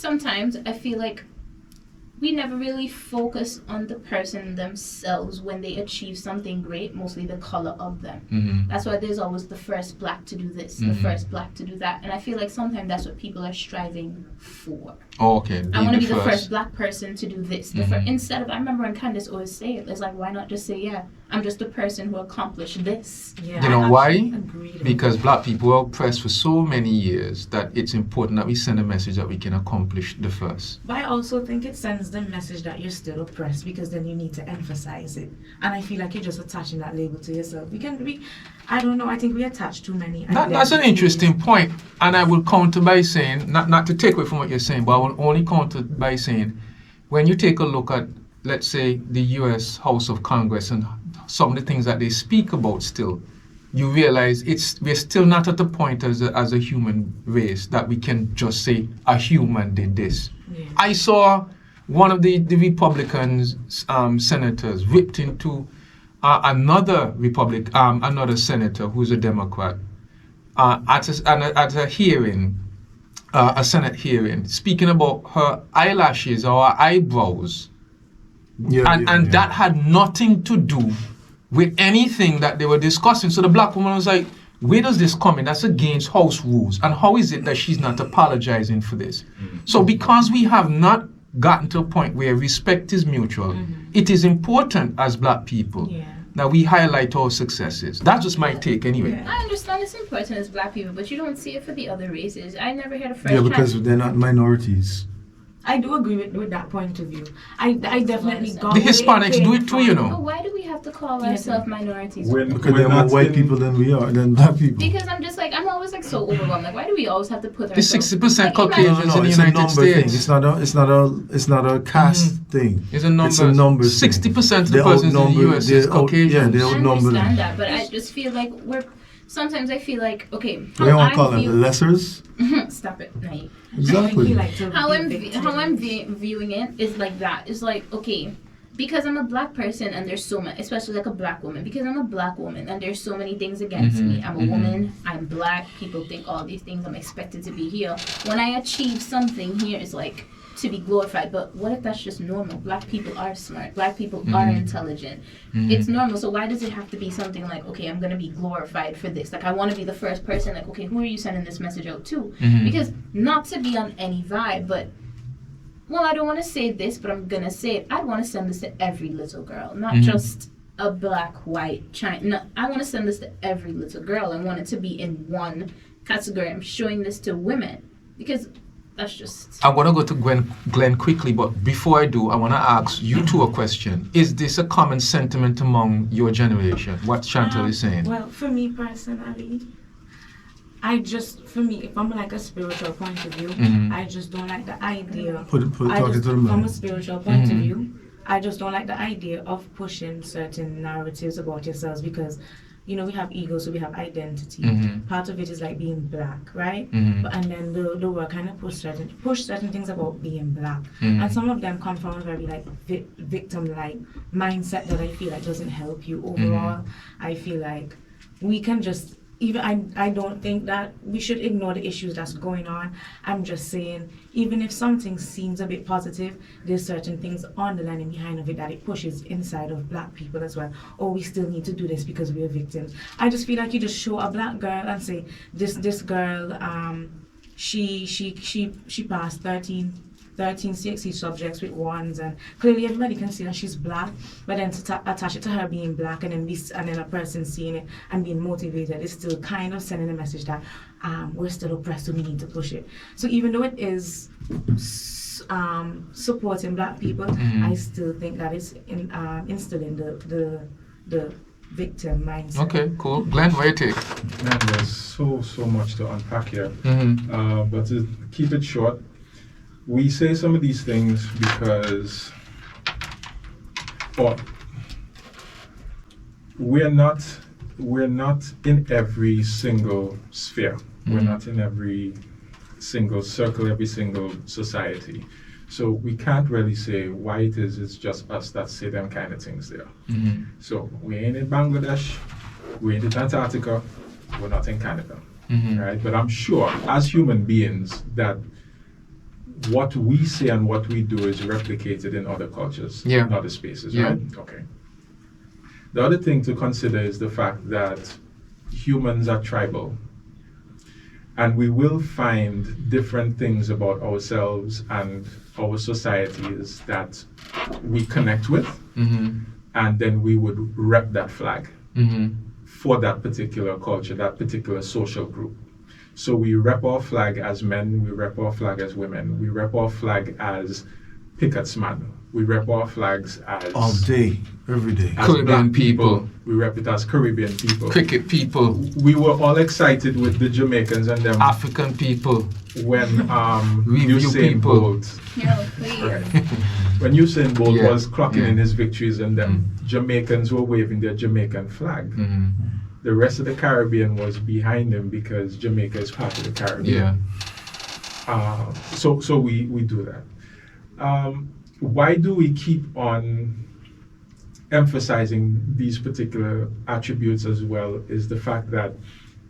sometimes I feel like we never really focus on the person themselves when they achieve something great, mostly the color of them. That's why there's always the first black to do this, the first black to do that. And I feel like sometimes that's what people are striving for. Oh, okay. I want to be the first black person to do this. Instead of, I remember when Candace always say it, it's like, why not just say, yeah, I'm just the person who accomplished this. Yeah, you know why? Because black people were oppressed for so many years that it's important that we send a message that we can accomplish the first. But I also think it sends the message that you're still oppressed, because then you need to emphasize it. And I feel like you're just attaching that label to yourself. I don't know, I think we attach too many identities. That's an interesting point. And I will counter by saying, not to take away from what you're saying, but I will only counter by saying, when you take a look at, let's say, the U.S. House of Congress and some of the things that they speak about still, you realize we're still not at the point as a human race that we can just say a human did this. Yeah. I saw one of the Republicans senators ripped into another senator who's a Democrat at a hearing, a Senate hearing, speaking about her eyelashes or her eyebrows. And that had nothing to do with anything that they were discussing. So the black woman was like, where does this come in? That's against house rules. And how is it that she's not apologizing for this? So because we have not gotten to a point where respect is mutual, it is important as black people that we highlight our successes. That's just my take anyway. I understand it's important as black people, but you don't see it for the other races. I never had a friend. Yeah, because they're not minorities. I do agree with that point of view. I definitely got the Hispanics do it too, you know. But why do we have to call ourselves minorities? Because they're more white people than black people. Because I'm always like so overwhelmed. Like, why do we always have to put The ourselves? 60% Caucasians in the United States. It's not a caste thing. It's a number. 60% of the persons in the US is Caucasians. Yeah, they outnumber. I understand that, but I just feel like sometimes I feel like, okay, we don't call them the lessers. Stop it, naive. Exactly. How I'm viewing it is like that. It's like, okay, because I'm a black person and there's so many, especially like a black woman, because I'm a black woman and there's so many things against me. I'm a woman, I'm black, people think all these things, I'm expected to be here. When I achieve something here, it's like to be glorified. But what if that's just normal? Black people are smart, black people are intelligent. It's normal. So why does it have to be something like, okay, I'm gonna be glorified for this? Like, I want to be the first person, like, okay, who are you sending this message out to? Because not to be on any vibe, but well, I don't want to say this, but I'm gonna say it. I want to send this to every little girl, not just a black, white, China. No, I want to send this to every little girl. I want it to be in one category. I'm showing this to women because that's just... I want to go to Glenn quickly, but before I do, I want to ask you two a question. Is this a common sentiment among your generation? What Chantal is saying? Well, for me personally, if I'm like a spiritual point of view, I just don't like the idea. From a spiritual point of view, I just don't like the idea of pushing certain narratives about yourselves because, you know, we have ego, so we have identity. Part of it is like being black, right? And then the work kind of push certain things about being black. And some of them come from a very like victim-like mindset that I feel like doesn't help you overall. I feel like we can just... I don't think that we should ignore the issues that's going on. I'm just saying, even if something seems a bit positive, there's certain things on the line and behind of it that it pushes inside of black people as well. Oh, we still need to do this because we're victims. I just feel like you just show a black girl and say, this girl, she passed 13 CXC subjects with ones, and clearly everybody can see that she's black, but then to attach it to her being black and then a person seeing it and being motivated is still kind of sending a message that we're still oppressed, so we need to push it. So even though it is supporting black people, I still think that it's instilling the victim mindset. Okay, cool. Glenn, what do you take? Man, there's so much to unpack here. But to keep it short, we say some of these things because we're not in every single sphere. We're not in every single circle, every single society. So we can't really say why it's just us that say them kind of things there. So we ain't in Bangladesh, we ain't in Antarctica, we're not in Canada, right? But I'm sure as human beings that what we say and what we do is replicated in other cultures, Yeah. in other spaces, Yeah. right? Okay. The other thing to consider is the fact that humans are tribal, and we will find different things about ourselves and our societies that we connect with, and then we would rep that flag for that particular culture, that particular social group. So we rep our flag as men, we rep our flag as women, we rep our flag as Picketsman, we rep our flags as All day, every day. as Caribbean black people. We rep it as Caribbean people. Cricket people, We were all excited with the Jamaicans and them African people, when Review Usain people. Bolt, No, please. right. When Usain Bolt Yeah, was clocking yeah. in his victories and them Jamaicans were waving their Jamaican flag. The rest of the Caribbean was behind him because Jamaica is part of the Caribbean. yeah. So we do that. Why do we keep on emphasizing these particular attributes as well is the fact that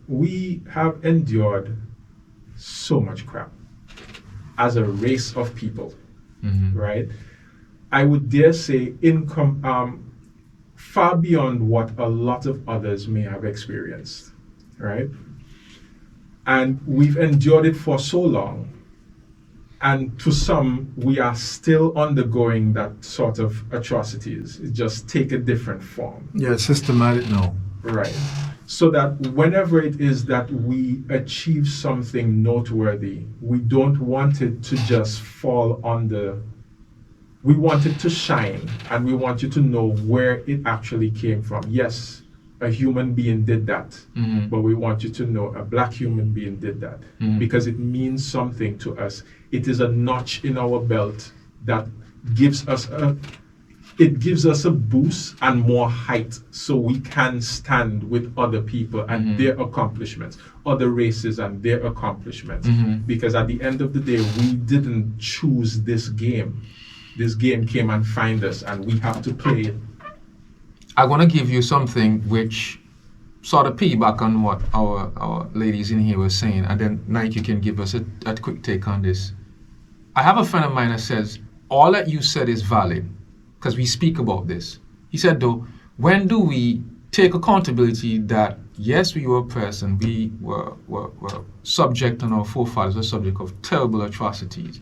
we have endured so much crap as a race of people, right? I would dare say far beyond what a lot of others may have experienced, right? And we've endured it for so long. And to some, we are still undergoing that sort of atrocities. It just take a different form. Yeah, systematic now. Right. So that whenever it is that we achieve something noteworthy, we don't want it to just fall under. We want it to shine, and we want you to know where it actually came from. Yes, a human being did that, but we want you to know a black human being did that because it means something to us. It is a notch in our belt that gives us a boost and more height so we can stand with other people and their accomplishments, other races and their accomplishments. Because at the end of the day, we didn't choose this game. This game came and find us, and we have to play it. I want to give you something which sort of piggyback on what our ladies in here were saying, and then Nike, you can give us a quick take on this. I have a friend of mine that says, all that you said is valid, because we speak about this. He said, though, when do we take accountability that, yes, we were oppressed and we were subject, and our forefathers were subject of terrible atrocities,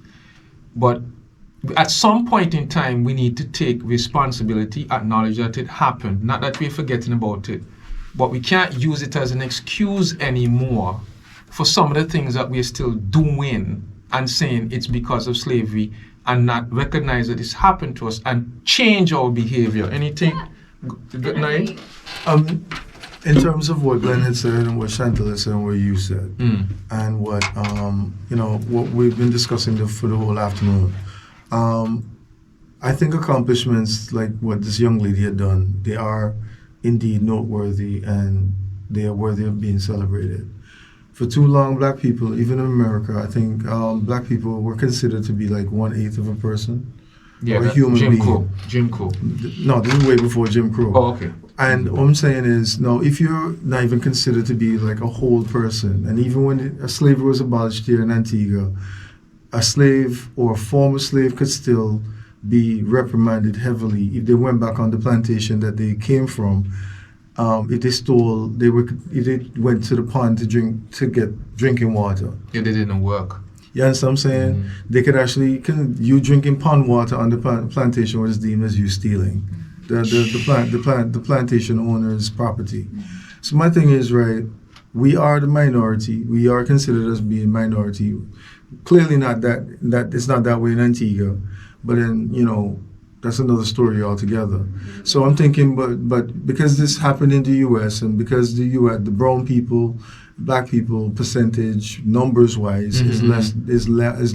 but at some point in time, we need to take responsibility, acknowledge that it happened, not that we're forgetting about it, but we can't use it as an excuse anymore for some of the things that we're still doing and saying it's because of slavery, and not recognize that it's happened to us and change our behavior. Anything? Good night. In terms of what Glenn had said and what Chantal had said and what you said, and what what we've been discussing for the whole afternoon, I think accomplishments like what this young lady had done, they are indeed noteworthy and they are worthy of being celebrated. For too long, black people, even in America, I think black people were considered to be like 1/8 of a person. Yeah, or a human Jim being. Crow. Jim Crow. No, this is way before Jim Crow. Oh, okay. And what I'm saying is, no, if you're not even considered to be like a whole person, and even when slavery was abolished here in Antigua, a slave or a former slave could still be reprimanded heavily if they went back on the plantation that they came from. If they stole, if they went to the pond to get drinking water. Yeah, they didn't work. You understand what I'm saying? They could actually, you drinking pond water on the plantation was deemed as you stealing the plantation owner's property. So my thing is, right, we are the minority. We are considered as being minority. Clearly not that it's not that way in Antigua, but then, that's another story altogether. So I'm thinking, but because this happened in the U.S. and because the brown people, black people percentage numbers wise is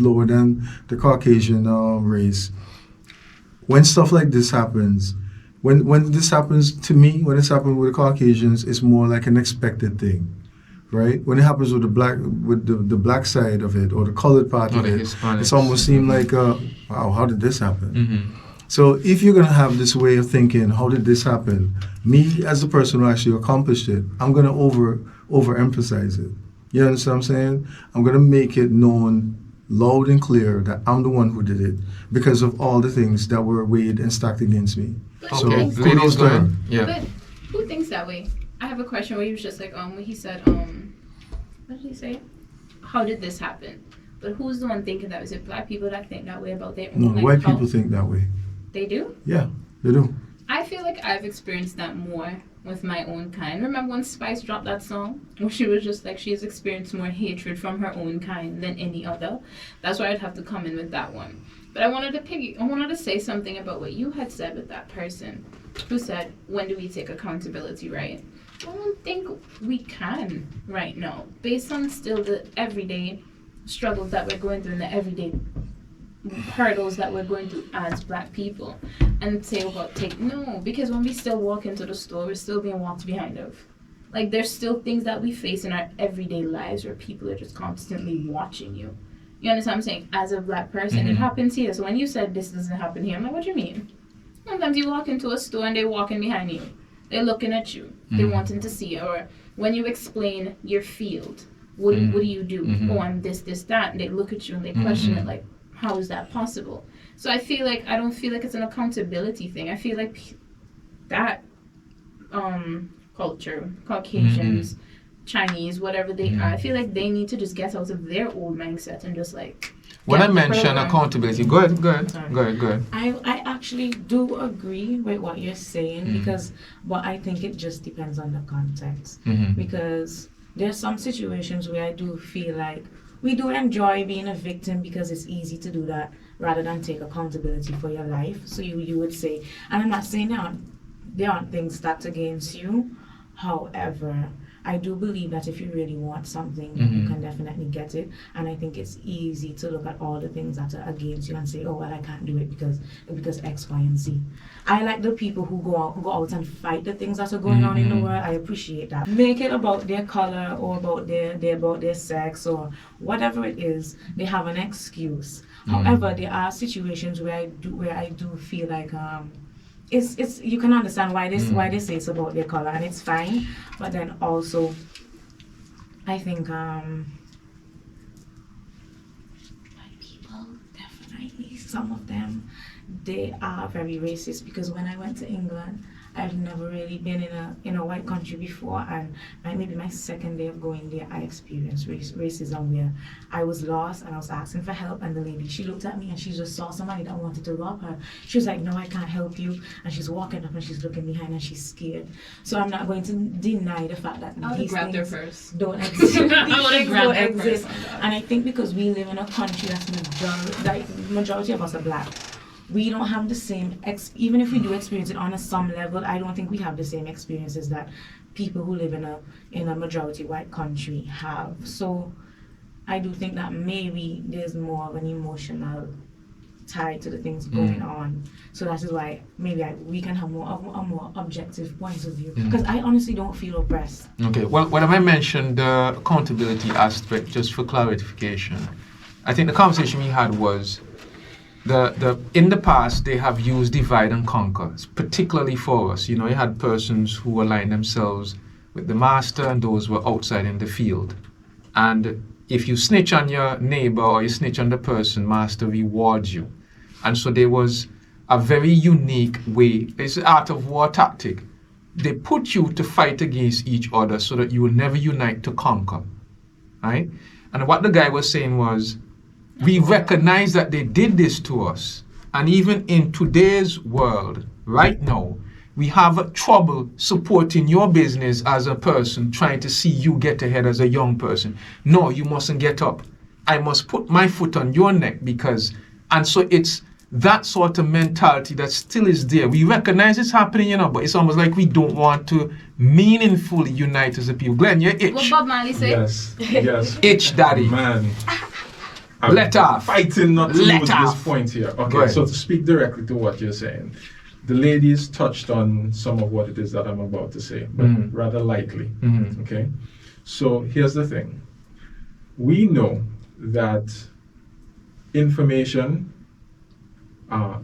lower than the Caucasian race. When stuff like this happens, when this happens to me, when it's happened with the Caucasians, it's more like an expected thing, right? When it happens with the black side of it or the colored part of it, it's almost seemed like, wow, how did this happen? So if you're going to have this way of thinking, how did this happen? Me, as the person who actually accomplished it, I'm going to overemphasize it. You understand what I'm saying? I'm going to make it known loud and clear that I'm the one who did it because of all the things that were weighed and stacked against me. So Okay, kudos ladies, to go her. ahead. Yeah. But who thinks that way? I have a question where he was just like, when he said, what did he say? How did this happen? But who's the one thinking that? Is it black people that think that way about their own? No, like, white how- people think that way. They do? Yeah, they do. I feel like I've experienced that more with my own kind. Remember when Spice dropped that song? Where she was just like, she has experienced more hatred from her own kind than any other. That's why I'd have to come in with that one. But I wanted to say something about what you had said with that person who said, when do we take accountability, right? I don't think we can right now, based on still the everyday struggles that we're going through and the everyday hurdles that we're going through as black people, and say about no, because when we still walk into the store, we're still being walked behind of. Like, there's still things that we face in our everyday lives where people are just constantly watching you. You understand what I'm saying? As a black person, it happens here. So when you said this doesn't happen here, I'm like, what do you mean? Sometimes you walk into a store and they're walking behind you. They're looking at you. They're wanting to see you. Or when you explain your field, what do you do? Oh, I'm this, that. And they look at you and they question it like, how is that possible? So I don't feel like it's an accountability thing. I feel like that culture, Caucasians, Chinese, whatever they are, I feel like they need to just get out of their old mindset and just like. When I get the mention program. accountability, go ahead. I actually do agree with what you're saying but I think it just depends on the context. Because there's some situations where I do feel like we do enjoy being a victim because it's easy to do that rather than take accountability for your life. So you would say, and I'm not saying there aren't things stacked against you. However, I do believe that if you really want something, you can definitely get it. And I think it's easy to look at all the things that are against you and say, oh, well, I can't do it because X, Y, and Z. I like the people who go out and fight the things that are going on in the world. I appreciate that. Make it about their color or about their sex or whatever it is. They have an excuse. However, there are situations where I do feel like it's you can understand why they say it's about their color, and it's fine. But then also, I think white people, definitely some of them, they are very racist. Because when I went to England, I've never really been in a white country before, and maybe my second day of going there, I experienced racism where I was lost and I was asking for help, and the lady, she looked at me and she just saw somebody that wanted to rob her. She was like, no, I can't help you, and she's walking up and she's looking behind and she's scared. So I'm not going to deny the fact that these things first. don't exist. I would have grabbed her exist. first. And I think because we live in a country that's majority of us are black, we don't have the same even if we do experience it on some level, I don't think we have the same experiences that people who live in a majority white country have. So I do think that maybe there's more of an emotional tie to the things going on. So that is why maybe we can have a more objective point of view. Because I honestly don't feel oppressed. Okay, well, when I mentioned the accountability aspect, just for clarification, I think the conversation we had was in the past they have used divide and conquer, particularly for us. You had persons who aligned themselves with the master and those who were outside in the field. And if you snitch on your neighbor or you snitch on the person, master rewards you. And so there was a very unique way. It's an art of war tactic. They put you to fight against each other so that you will never unite to conquer. Right? And what the guy was saying was, we recognize that they did this to us. And even in today's world, right now, we have trouble supporting your business as a person, trying to see you get ahead as a young person. No, you mustn't get up. I must put my foot on your neck and so it's that sort of mentality that still is there. We recognize it's happening, but it's almost like we don't want to meaningfully unite as a people. Glenn, you itch. What Bob Marley say? Yes. Itch, daddy. Man. Let off. Fighting not to Let lose off. this point here. Go Okay, ahead. so to speak directly to what you're saying, the ladies touched on some of what it is that I'm about to say, but rather lightly. Okay, so here's the thing. We know that information,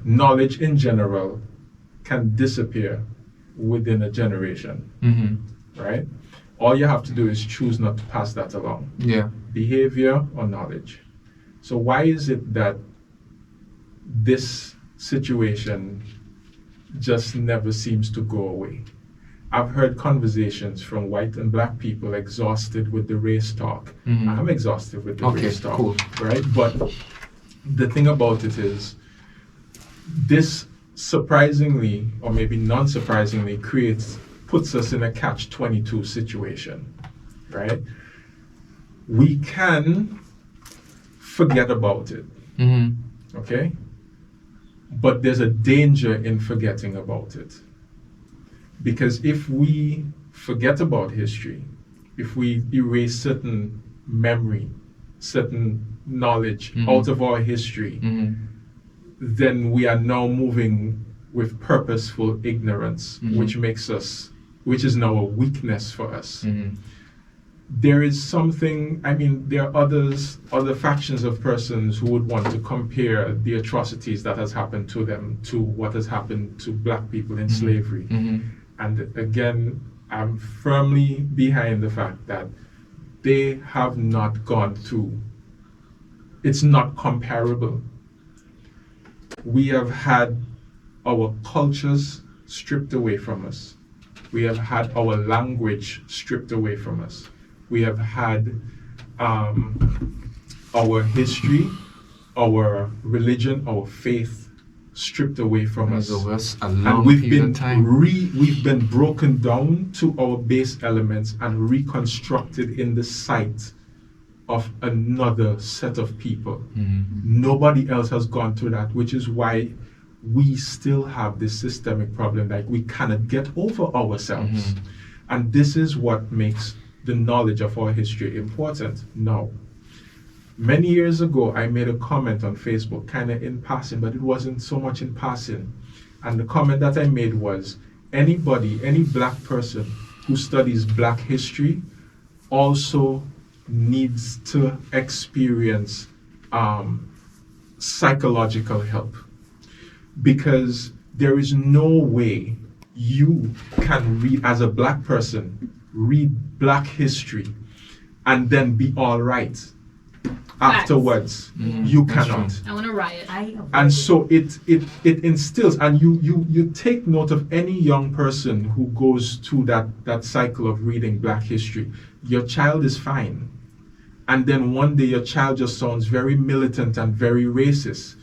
knowledge in general, can disappear within a generation, right? All you have to do is choose not to pass that along. Yeah. Behavior or knowledge. So why is it that this situation just never seems to go away? I've heard conversations from white and black people exhausted with the race talk. I'm exhausted with the race talk, cool. right? But the thing about it is, this surprisingly, or maybe non-surprisingly, puts us in a catch-22 situation, right? We can forget about it, okay? But there's a danger in forgetting about it. Because if we forget about history, if we erase certain memory, certain knowledge out of our history, then we are now moving with purposeful ignorance, which is now a weakness for us. There is something, I mean, there are other factions of persons who would want to compare the atrocities that has happened to them to what has happened to black people in slavery. And again, I'm firmly behind the fact that they have not gone through, it's not comparable. We have had our cultures stripped away from us. We have had our language stripped away from us. We have had our history, our religion, our faith stripped away from us. And we've been broken down to our base elements and reconstructed in the sight of another set of people. Nobody else has gone through that, which is why we still have this systemic problem, like we cannot get over ourselves. And this is what makes the knowledge of our history important. Now, many years ago, I made a comment on Facebook, kind of in passing, but it wasn't so much in passing. And the comment that I made was, any black person who studies black history also needs to experience psychological help. Because there is no way you can read, as a black person, read black history and then be all right afterwards. You cannot. I want to riot. And so it instills, and you take note of any young person who goes through that cycle of reading black history. Your child is fine, and then one day your child just sounds very militant and very racist.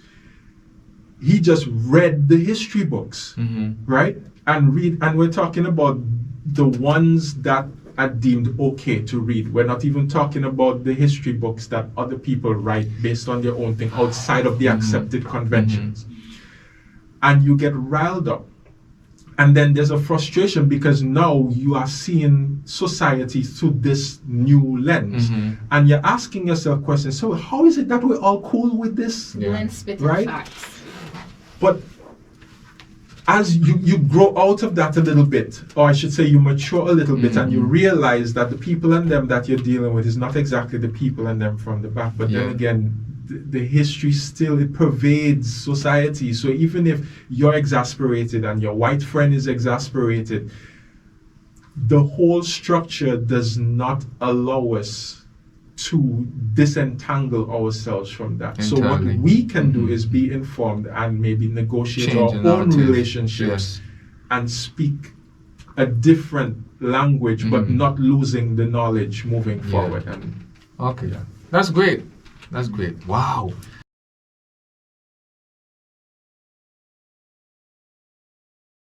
He just read the history books, right? And we're talking about the ones that are deemed okay to read. We're not even talking about the history books that other people write based on their own thing outside of the accepted conventions. And you get riled up. And then there's a frustration because now you are seeing society through this new lens. And you're asking yourself questions. So how is it that we're all cool with this? Lens spitting right? facts. But as you grow out of that a little bit, or I should say you mature a little bit, and you realize that the people and them that you're dealing with is not exactly the people and them from the back. But then again, the history still, it pervades society. So even if you're exasperated and your white friend is exasperated, the whole structure does not allow us to disentangle ourselves from that. So what we can do is be informed and maybe negotiate our own relationships and speak a different language, but not losing the knowledge moving forward. And that's great. Wow.